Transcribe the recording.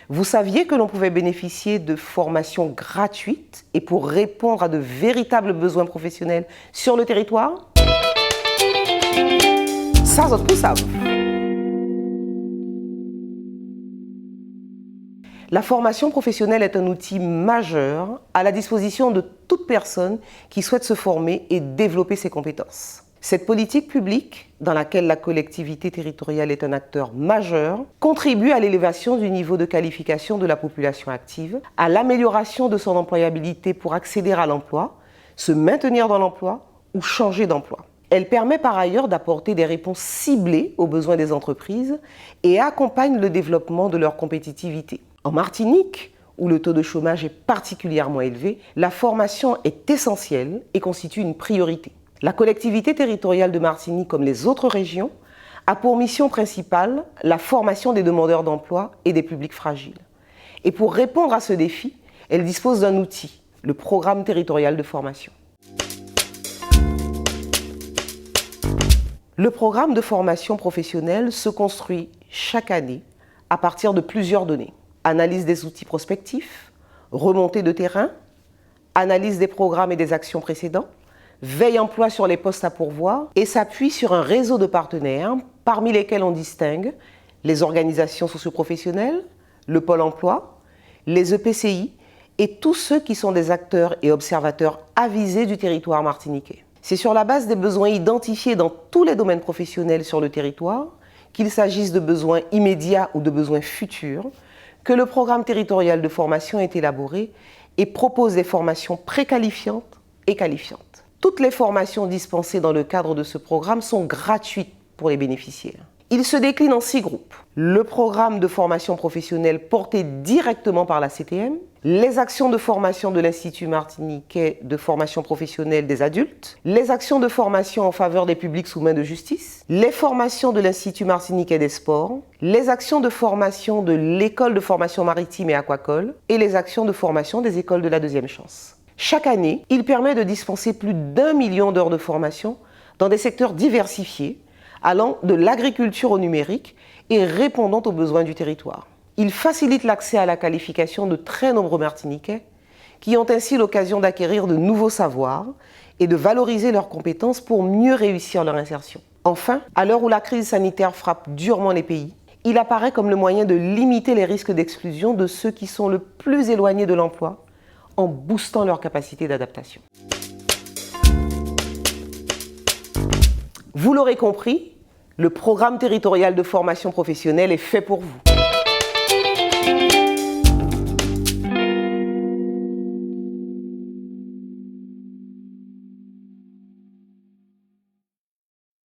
Vous saviez que l'on pouvait bénéficier de formations gratuites et pour répondre à de véritables besoins professionnels sur le territoire? Ça, vous savez. La formation professionnelle est un outil majeur à la disposition de toute personne qui souhaite se former et développer ses compétences. Cette politique publique, dans laquelle la collectivité territoriale est un acteur majeur, contribue à l'élévation du niveau de qualification de la population active, à l'amélioration de son employabilité pour accéder à l'emploi, se maintenir dans l'emploi ou changer d'emploi. Elle permet par ailleurs d'apporter des réponses ciblées aux besoins des entreprises et accompagne le développement de leur compétitivité. En Martinique, où le taux de chômage est particulièrement élevé, la formation est essentielle et constitue une priorité. La collectivité territoriale de Martinique, comme les autres régions, a pour mission principale la formation des demandeurs d'emploi et des publics fragiles. Et pour répondre à ce défi, elle dispose d'un outil, le programme territorial de formation. Le programme de formation professionnelle se construit chaque année à partir de plusieurs données. Analyse des outils prospectifs, remontée de terrain, analyse des programmes et des actions précédents, veille emploi sur les postes à pourvoir et s'appuie sur un réseau de partenaires parmi lesquels on distingue les organisations socioprofessionnelles, le Pôle emploi, les EPCI et tous ceux qui sont des acteurs et observateurs avisés du territoire martiniquais. C'est sur la base des besoins identifiés dans tous les domaines professionnels sur le territoire, qu'il s'agisse de besoins immédiats ou de besoins futurs, que le programme territorial de formation est élaboré et propose des formations préqualifiantes et qualifiantes. Toutes les formations dispensées dans le cadre de ce programme sont gratuites pour les bénéficiaires. Il se décline en 6 groupes. Le programme de formation professionnelle porté directement par la CTM, les actions de formation de l'Institut martiniquais de formation professionnelle des adultes, les actions de formation en faveur des publics sous main de justice, les formations de l'Institut martiniquais des sports, les actions de formation de l'école de formation maritime et aquacole et les actions de formation des écoles de la deuxième chance. Chaque année, il permet de dispenser plus d'1 million d'heures de formation dans des secteurs diversifiés, allant de l'agriculture au numérique et répondant aux besoins du territoire. Il facilite l'accès à la qualification de très nombreux Martiniquais qui ont ainsi l'occasion d'acquérir de nouveaux savoirs et de valoriser leurs compétences pour mieux réussir leur insertion. Enfin, à l'heure où la crise sanitaire frappe durement les pays, il apparaît comme le moyen de limiter les risques d'exclusion de ceux qui sont le plus éloignés de l'emploi en boostant leur capacité d'adaptation. Vous l'aurez compris, le programme territorial de formation professionnelle est fait pour vous.